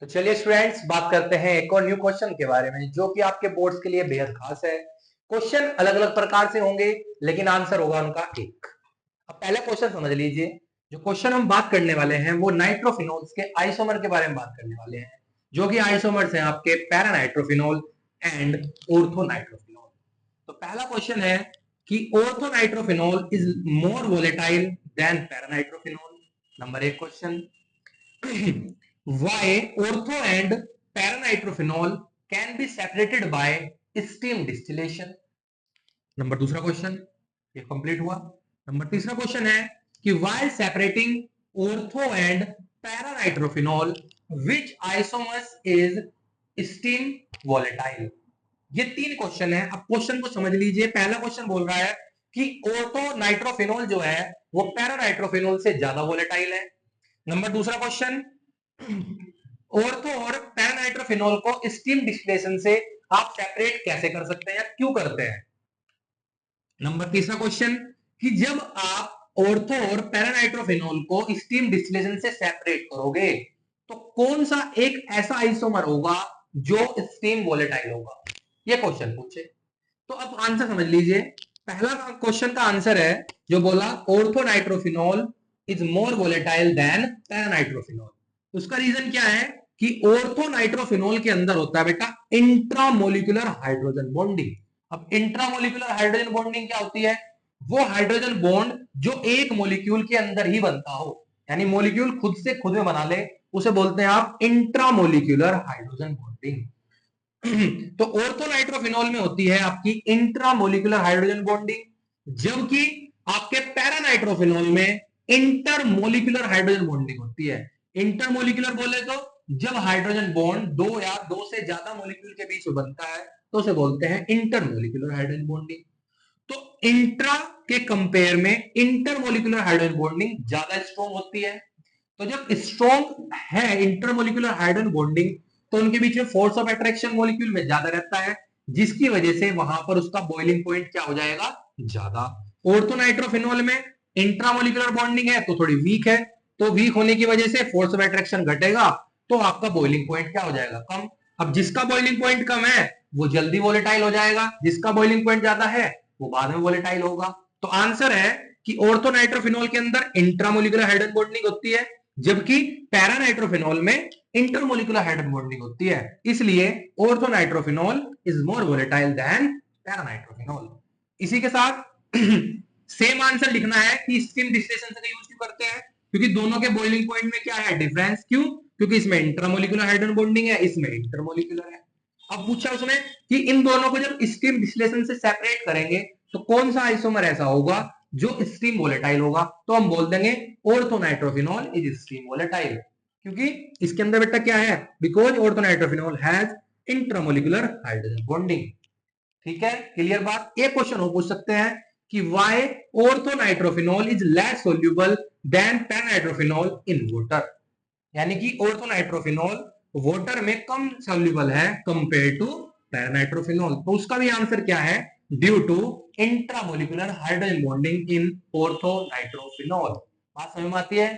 तो चलिए स्टूडेंट्स बात करते हैं एक और न्यू क्वेश्चन के बारे में जो कि आपके बोर्ड्स के लिए बेहद खास है। क्वेश्चन अलग अलग प्रकार से होंगे लेकिन आंसर होगा उनका एक। अब पहला क्वेश्चन समझ लीजिए। जो क्वेश्चन हम बात करने वाले हैं वो नाइट्रोफिनोल्स के आइसोमर के बारे में बात करने वाले हैं, जो कि आइसोमर्स हैं आपके पैरानाइट्रोफिनोल एंड ऑर्थोनाइट्रोफिनोल। तो पहला क्वेश्चन है कि orthonitrophenol is more volatile than paranitrophenol. Number एक question. Why ortho and paranitrophenol can be separated by steam distillation? Number दूसरा क्वेश्चन ये कंप्लीट हुआ। नंबर तीसरा क्वेश्चन है कि while separating ortho and paranitrophenol which isomers is steam volatile? ये तीन question है। अब क्वेश्चन को समझ लीजिए। पहला क्वेश्चन बोल रहा है कि ऑर्थो नाइट्रोफिनोल जो है वो पैरानाइट्रोफिनोल से ज्यादा वोलेटाइल है। नंबर दूसरा क्वेश्चन, ऑर्थो और पैरानाइट्रोफिनोल को स्टीम डिस्टिलेशन से आप सेपरेट कैसे कर सकते हैं या क्यों करते हैं। नंबर तीसरा क्वेश्चन कि जब आप ऑर्थो और पैरानाइट्रोफिनोल को स्टीम डिस्टिलेशन से सेपरेट करोगे तो कौन सा एक ऐसा आइसोमर होगा जो स्टीम वोलेटाइल होगा। यह क्वेश्चन पूछे। तो अब आंसर समझ लीजिए। पहला क्वेश्चन का आंसर है जो बोला ortho nitrophenol is more volatile than paranitrophenol. उसका रीजन क्या है कि ऑर्थो नाइट्रोफिनोल के अंदर होता है बेटा इंट्रामोलिकुलर हाइड्रोजन बॉन्डिंग। अब इंट्रामोलिकुलर हाइड्रोजन बॉन्डिंग क्या होती है? वो हाइड्रोजन बॉन्ड जो एक मोलिक्यूल के अंदर ही बनता हो, यानी मोलिक्यूल खुद से खुद में बना ले, उसे बोलते हैं आप इंट्रामोलिकुलर हाइड्रोजन बॉन्डिंग। तो ऑर्थोनाइट्रोफिनोल में होती है आपकी इंट्रामोलिकुलर हाइड्रोजन बॉन्डिंग, जबकि आपके पैरानाइट्रोफिनोल में इंटरमोलिकुलर हाइड्रोजन बॉन्डिंग होती है। इंटरमोलिकुलर बोले तो जब हाइड्रोजन बॉन्ड दो या दो से ज्यादा मोलिक्यूल के बीच में बनता है तो उसे बोलते हैं इंटरमोलिकुलर हाइड्रोजन बॉन्डिंग। तो इंट्रा के कंपेयर में इंटरमोलिकुलर हाइड्रोजन बॉन्डिंग ज्यादा स्ट्रॉन्ग होती है। तो जब स्ट्रॉन्ग है इंटरमोलिकुलर हाइड्रोजन बॉन्डिंग तो उनके बीच में फोर्स ऑफ अट्रैक्शन मॉलिक्यूल में ज्यादा रहता है, जिसकी वजह से वहां पर उसका बॉइलिंग पॉइंट क्या हो जाएगा? ज्यादा। ऑर्थोनाइट्रोफिनोल में इंट्रामोलिकुलर बॉन्डिंग है तो थोड़ी वीक है, तो वीक होने की वजह से फोर्स ऑफ अट्रैक्शन घटेगा तो आपका बॉइलिंग पॉइंट क्या हो जाएगा? कम। अब जिसका बॉइलिंग पॉइंट कम है वो जल्दी वोलेटाइल हो जाएगा, जिसका बॉइलिंग पॉइंट ज्यादा है वो बाद में वोलेटाइल होगा। तो आंसर है कि ऑर्थोनाइट्रोफिनोल के अंदर इंट्रामोलिकुलर हाइड्रोजन बॉन्डिंग होती है, जबकि पैरानाइट्रोफिनोल में इंटरमोलिकुलर हाइड्रोजन बॉन्डिंग होती है। इसलिए ऑर्थोनाइट्रोफिनोल इज मोर वोलेटाइल देन पैरानाइट्रोफिनोल। इसी के साथ सेम आंसर लिखना है कि स्टीम डिस्टिलेशन से यूज क्यों करते हैं, क्योंकि दोनों के बॉइलिंग पॉइंट में क्या है? डिफरेंस। क्यों? क्योंकि इसमें इंटरमोलिकुलर हाइड्रोजन बॉन्डिंग है, इसमें इंटरमोलिकुलर है। अब पूछा उसने कि इन दोनों को जब स्टीम डिस्टिलेशन से सेपरेट करेंगे तो कौन सा आइसोमर ऐसा होगा जो स्टीम वोलेटाइल होगा, तो हम बोल देंगे ऑर्थोनाइट्रोफिनोल इज स्टीम वोलेटाइल। क्योंकि इसके अंदर बेटा क्या है? Because orthonitrophenol has intramolecular hydrogen bonding. ठीक है, क्लियर बात। एक क्वेश्चन हो पूछ सकते हैं कि why orthonitrophenol is less soluble than paranitrophenol in water. यानी कि ऑर्थोनाइट्रोफिनोल वाटर में कम सोल्यूबल है कंपेयर टू पैरानाइट्रोफिनोल। तो उसका भी आंसर क्या है? Due to intramolecular hydrogen bonding in orthonitrophenol. बात समझ में आती है?